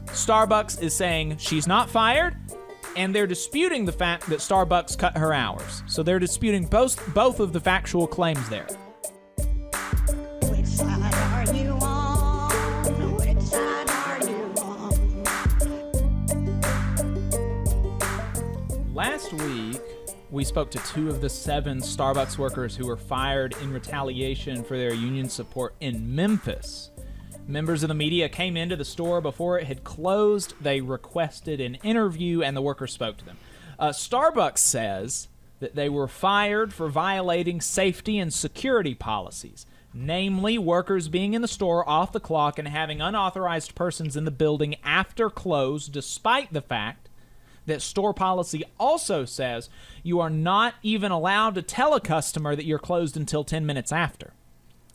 Starbucks is saying she's not fired, and they're disputing the fact that Starbucks cut her hours. So they're disputing both of the factual claims there. Which side are you on? Which side are you on? Last week, we spoke to 2 of the 7 Starbucks workers who were fired in retaliation for their union support in Memphis. Members of the media came into the store before it had closed. They requested an interview, and the workers spoke to them. Starbucks says that they were fired for violating safety and security policies, namely workers being in the store off the clock and having unauthorized persons in the building after close, despite the fact that store policy also says you are not even allowed to tell a customer that you're closed until 10 minutes after.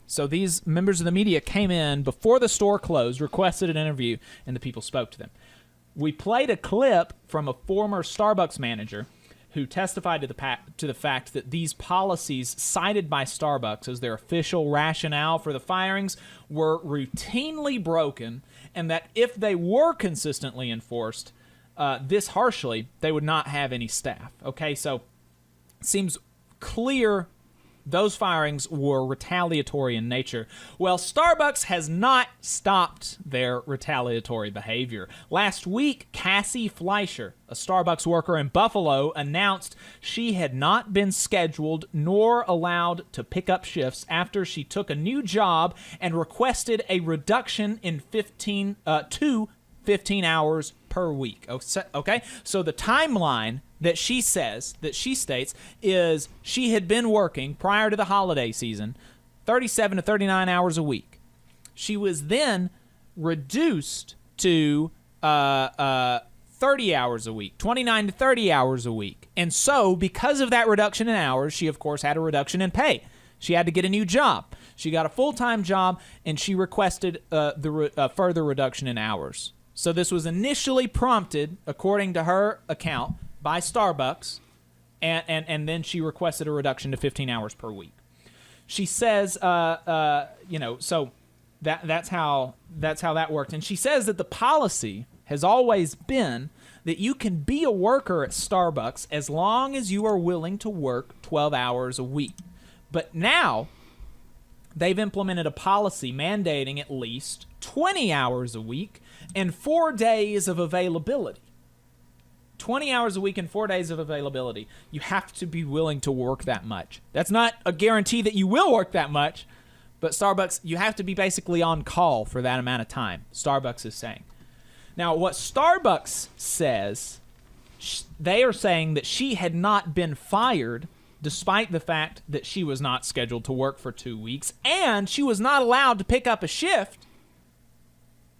So these members of the media came in before the store closed, requested an interview, and the people spoke to them. We played a clip from a former Starbucks manager who testified to the fact that these policies cited by Starbucks as their official rationale for the firings were routinely broken, and that if they were consistently enforced this harshly, they would not have any staff. Okay, so it seems clear those firings were retaliatory in nature. Well, Starbucks has not stopped their retaliatory behavior. Last week, Cassie Fleischer, a Starbucks worker in Buffalo, announced she had not been scheduled nor allowed to pick up shifts after she took a new job and requested a reduction in 15 hours per week. Okay? So the timeline that she states is she had been working prior to the holiday season 37 to 39 hours a week. She was then reduced to 30 hours a week, 29 to 30 hours a week. And so because of that reduction in hours, she of course had a reduction in pay. She had to get a new job. She got a full-time job, and she requested the further reduction in hours. So this was initially prompted, according to her account, by Starbucks, and then she requested a reduction to 15 hours per week. She says, so that's how that worked. And she says that the policy has always been that you can be a worker at Starbucks as long as you are willing to work 12 hours a week. But now they've implemented a policy mandating at least 20 hours a week and 4 days of availability. 20 hours a week and 4 days of availability. You have to be willing to work that much. That's not a guarantee that you will work that much, but Starbucks, you have to be basically on call for that amount of time, Starbucks is saying. Now, what Starbucks says, they are saying that she had not been fired despite the fact that she was not scheduled to work for 2 weeks, and she was not allowed to pick up a shift.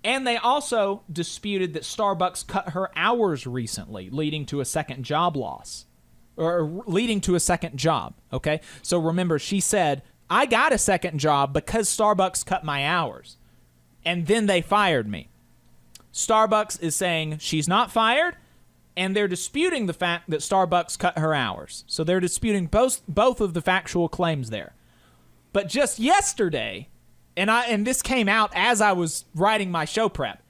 And they also disputed that Starbucks cut her hours recently, leading to a second job loss. Or leading to a second job, okay? So remember, she said, I got a second job because Starbucks cut my hours. And then they fired me. Starbucks is saying she's not fired, and they're disputing the fact that Starbucks cut her hours. So they're disputing both of the factual claims there. But just yesterday, and this came out as I was writing my show prep.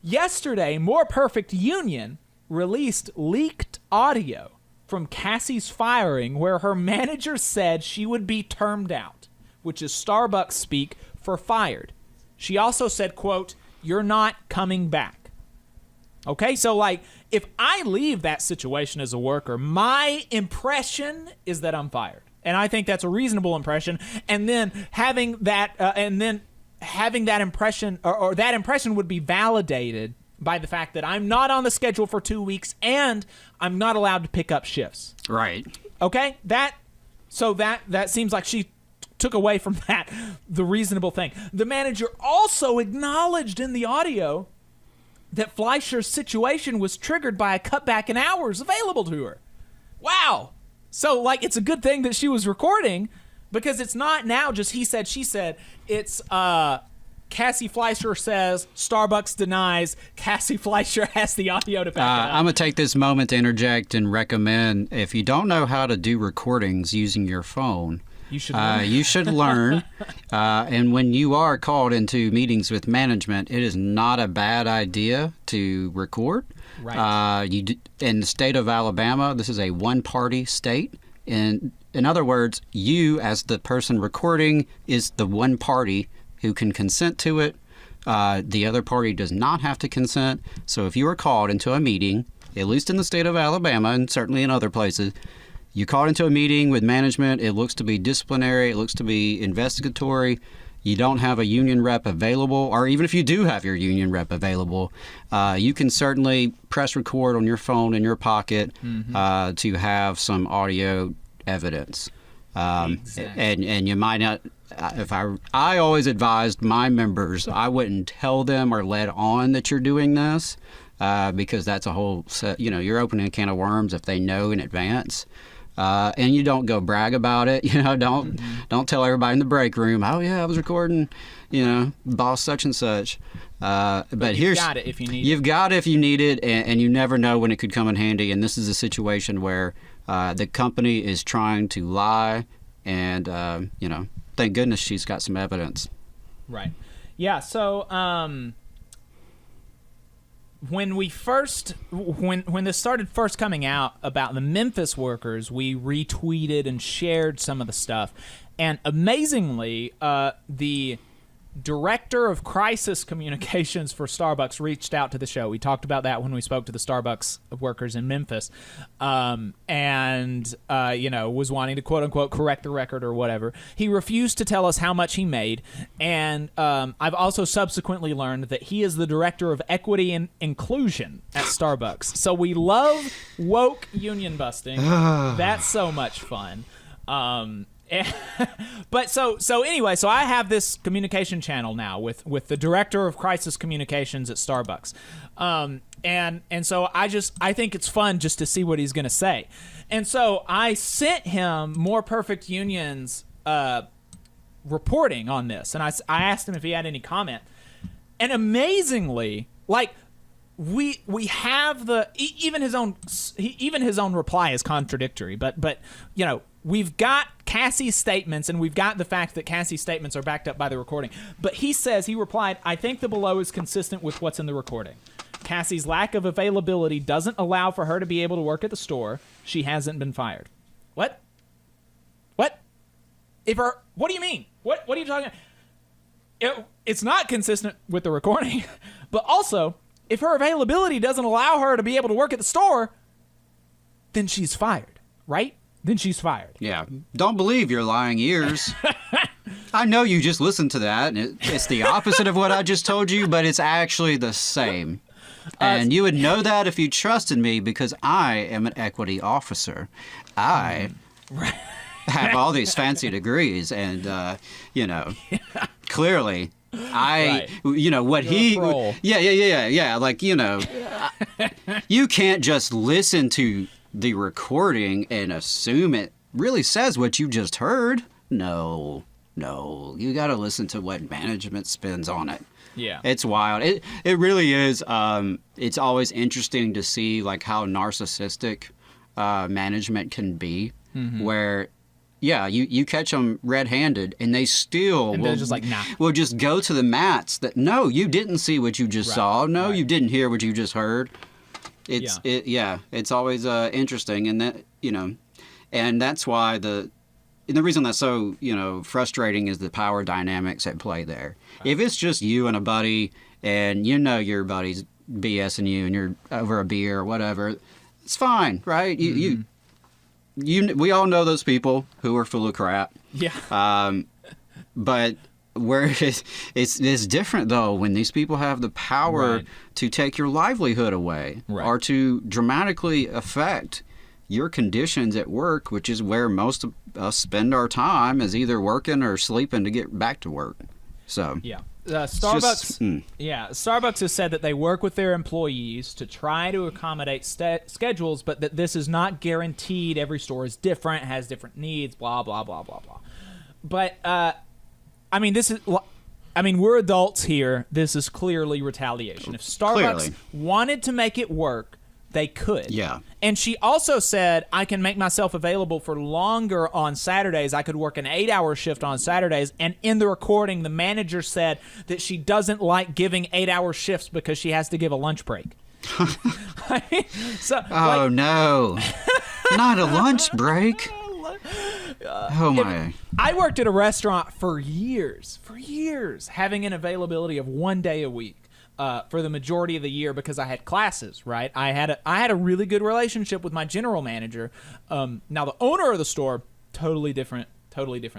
Yesterday, More Perfect Union released leaked audio from Cassie's firing where her manager said she would be termed out, which is Starbucks speak for fired. She also said, quote, "You're not coming back." Okay, so like if I leave that situation as a worker, my impression is that I'm fired. And I think that's a reasonable impression. And then having that impression, or that impression would be validated by the fact that I'm not on the schedule for 2 weeks and I'm not allowed to pick up shifts. Right. Okay. That seems like she took away from that the reasonable thing. The manager also acknowledged in the audio that Fleischer's situation was triggered by a cutback in hours available to her. Wow. So, like, it's a good thing that she was recording because it's not now just he said, she said. It's Cassie Fleischer says, Starbucks denies, Cassie Fleischer has the audio to back it up. I'm going to take this moment to interject and recommend, if you don't know how to do recordings using your phone, You should learn. You should learn. And when you are called into meetings with management, it is not a bad idea to record. Right. In the state of Alabama, this is a one-party state. In other words, you, as the person recording, is the one party who can consent to it. The other party does not have to consent. So if you are called into a meeting, at least in the state of Alabama and certainly in other places, you're called into a meeting with management. It looks to be disciplinary. It looks to be investigatory. You don't have a union rep available, or even if you do have your union rep available, you can certainly press record on your phone in your pocket to have some audio evidence. Exactly. And you might not. I always advised my members I wouldn't tell them or let on that you're doing this because that's a whole set. You're opening a can of worms if they know in advance. And you don't go brag about it. Don't tell everybody in the break room, oh yeah, I was recording, boss such and such. But you've got it if you need it. You've got it if you need it, and you never know when it could come in handy. And this is a situation where the company is trying to lie, and thank goodness she's got some evidence. Right. Yeah. So when this started first coming out about the Memphis workers, we retweeted and shared some of the stuff, and amazingly, the director of crisis communications for Starbucks reached out to the show. We talked about that when we spoke to the Starbucks workers in Memphis, and was wanting to quote unquote correct the record or whatever. He refused to tell us how much he made, and I've also subsequently learned that he is the director of equity and inclusion at Starbucks. So we love woke union busting. That's so much fun. But so anyway, so I have this communication channel now with the director of crisis communications at Starbucks, and so I think it's fun just to see what he's gonna say, and so I sent him More Perfect Unions reporting on this, and I asked him if he had any comment, and amazingly, like we have even his own reply is contradictory, but we've got Cassie's statements, and we've got the fact that Cassie's statements are backed up by the recording. But he replied, I think the below is consistent with what's in the recording. Cassie's lack of availability doesn't allow for her to be able to work at the store. She hasn't been fired. What? What do you mean? What are you talking about? It's not consistent with the recording. But also, if her availability doesn't allow her to be able to work at the store, then she's fired, right? Then she's fired. Yeah. Don't believe your lying ears. I know you just listened to that, and it's the opposite of what I just told you, but it's actually the same. And you would know that if you trusted me, because I am an equity officer. I have all these fancy degrees, and, clearly... what he... Yeah. Like, you can't just listen to the recording and assume it really says what you just heard. No, you got to listen to what management spins on it. Yeah, it's wild. It really is. It's always interesting to see like how narcissistic management can be, where you catch them red-handed and they still they're just like, nah. will just go to the mats that no, you didn't see what you just saw. No, you didn't hear what you just heard. It's always interesting, and that and that's why the reason that's so frustrating is the power dynamics at play there. Right. If it's just you and a buddy, and your buddy's BSing you, and you're over a beer or whatever, it's fine, right? We all know those people who are full of crap. Yeah. But where it's different though when these people have the power to take your livelihood away or to dramatically affect your conditions at work, which is where most of us spend our time, is either working or sleeping to get back to work. So Starbucks Starbucks has said that they work with their employees to try to accommodate schedules, but that this is not guaranteed. Every store is different, has different needs, blah blah blah blah blah. But we're adults here. This is clearly retaliation. If Starbucks wanted to make it work, they could. Yeah. And she also said, I can make myself available for longer on Saturdays. I could work an 8-hour shift on Saturdays. And in the recording, the manager said that she doesn't like giving 8-hour shifts because she has to give a lunch break. No. Not a lunch break. Oh, my. I worked at a restaurant for years, having an availability of 1 day a week. For the majority of the year because I had classes, right? I had a really good relationship with my general manager. Now the owner of the store, totally different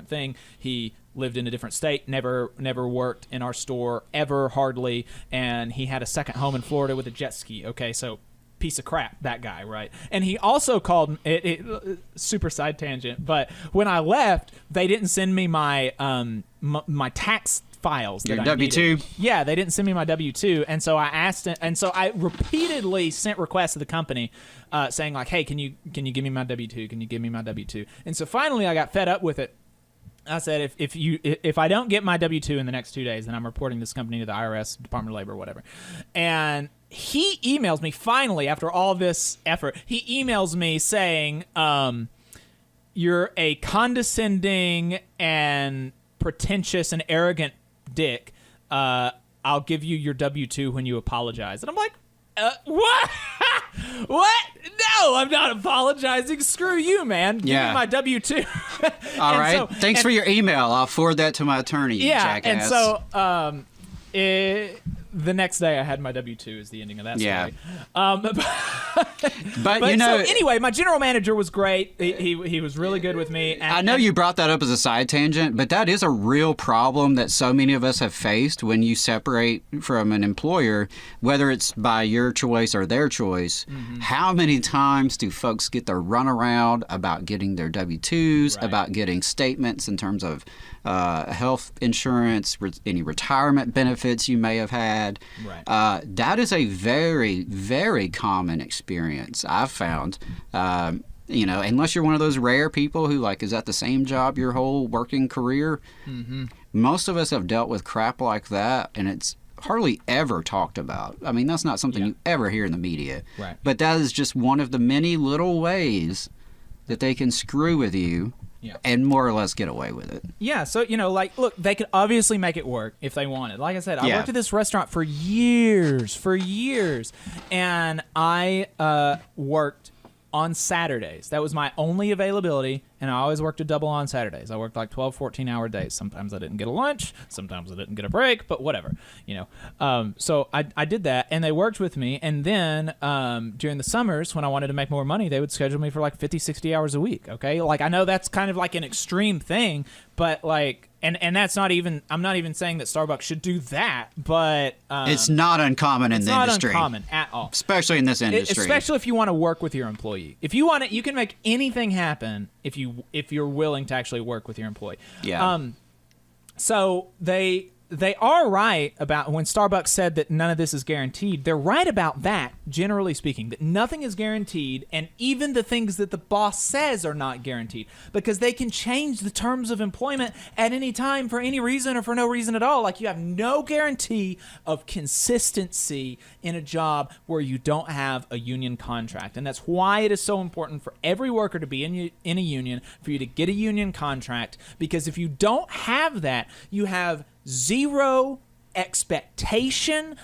thing. He lived in a different state, never worked in our store ever, hardly, and he had a second home in Florida with a jet ski. Okay, so piece of crap, that guy, right? And he also called super side tangent, but when I left, they didn't send me my my tax files. Your W-2? Yeah, they didn't send me my W-2, and so I asked it, and so I repeatedly sent requests to the company saying like, hey, can you give me my W-2? Can you give me my W-2? And so finally I got fed up with it. I said, if I don't get my W-2 in the next 2 days, then I'm reporting this company to the IRS, Department of Labor, whatever. And he emails me finally after all this effort. He emails me saying, you're a condescending and pretentious and arrogant dick. I'll give you your W-2 when you apologize. And I'm like, what? What? No, I'm not apologizing. Screw you, man. Give me my W-2. All right. Thanks for your email. I'll forward that to my attorney, jackass. And so the next day I had my W-2 is the ending of that story. Yeah. But you know, so anyway, my general manager was great. He was really good with me. I know you brought that up as a side tangent, but that is a real problem that so many of us have faced when you separate from an employer, whether it's by your choice or their choice. Mm-hmm. How many times do folks get the runaround about getting their W-2s, about getting statements in terms of health insurance, any retirement benefits you may have had? Right. That is a very, very common experience I've found. Unless you're one of those rare people who is at the same job your whole working career, most of us have dealt with crap like that, and it's hardly ever talked about. I mean, that's not something you ever hear in the media. Right. But that is just one of the many little ways that they can screw with you. Yeah. And more or less get away with it. Yeah, so, look, they could obviously make it work if they wanted. Like I said, I worked at this restaurant for years, and I worked on Saturdays. That was my only availability, and I always worked a double on Saturdays. I worked 12, 14-hour days. Sometimes I didn't get a lunch, sometimes I didn't get a break, but whatever, So I did that, and they worked with me, and then during the summers, when I wanted to make more money, they would schedule me for 50, 60 hours a week, okay? I know that's kind of an extreme thing, but and that's not even, I'm not even saying that Starbucks should do that, but it's not uncommon in the industry. It's not uncommon at all. Especially in this industry. Especially if you want to work with your employee. If you want it, you can make anything happen if you're willing to actually work with your employee. Yeah. So they are right about when Starbucks said that none of this is guaranteed. They're right about that, generally speaking, that nothing is guaranteed, and even the things that the boss says are not guaranteed, because they can change the terms of employment at any time for any reason or for no reason at all. You have no guarantee of consistency in a job where you don't have a union contract, and that's why it is so important for every worker to be in a union, for you to get a union contract, because if you don't have that, you have zero expectation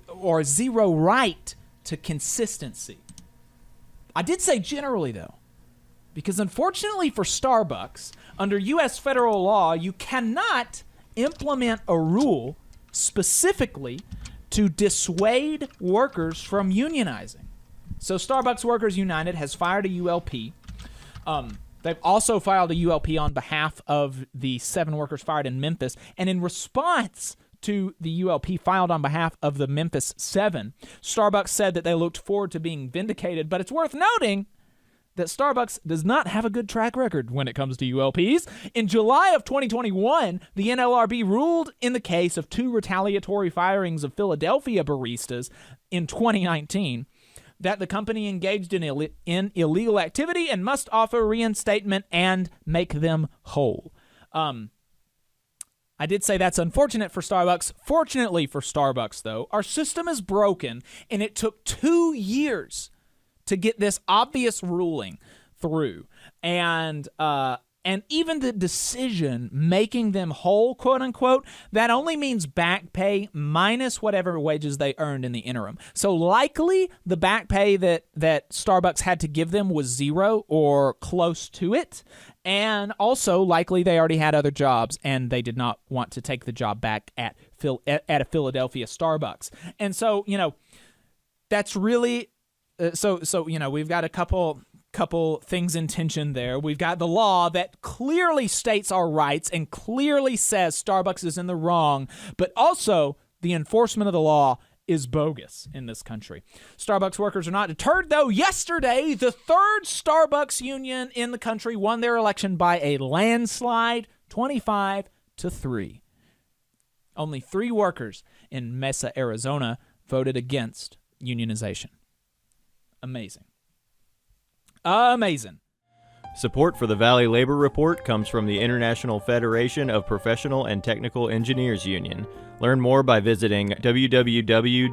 or zero right to consistency. I did say generally, though, because unfortunately for Starbucks, under U.S. federal law, you cannot implement a rule specifically to dissuade workers from unionizing. So Starbucks Workers United has fired a ULP. They've also filed a ULP on behalf of the 7 workers fired in Memphis. And in response to the ULP filed on behalf of the Memphis 7, Starbucks said that they looked forward to being vindicated. But it's worth noting that Starbucks does not have a good track record when it comes to ULPs. In July of 2021, the NLRB ruled in the case of 2 retaliatory firings of Philadelphia baristas in 2019. That the company engaged in illegal activity and must offer reinstatement and make them whole. I did say that's unfortunate for Starbucks. Fortunately for Starbucks, though, our system is broken, and it took 2 years to get this obvious ruling through. And even the decision making them whole, quote unquote, that only means back pay minus whatever wages they earned in the interim. So likely the back pay that Starbucks had to give them was zero or close to it. And also likely they already had other jobs and they did not want to take the job back at a Philadelphia Starbucks. And so, that's really, we've got a couple things in tension there. We've got the law that clearly states our rights and clearly says Starbucks is in the wrong, but also the enforcement of the law is bogus in this country. Starbucks workers are not deterred, though. Yesterday, the third Starbucks union in the country won their election by a landslide, 25-3. Only 3 workers in Mesa, Arizona voted against unionization. Amazing. Amazing. Support for the Valley Labor Report comes from the International Federation of Professional and Technical Engineers Union. Learn more by visiting www.ifpte.org.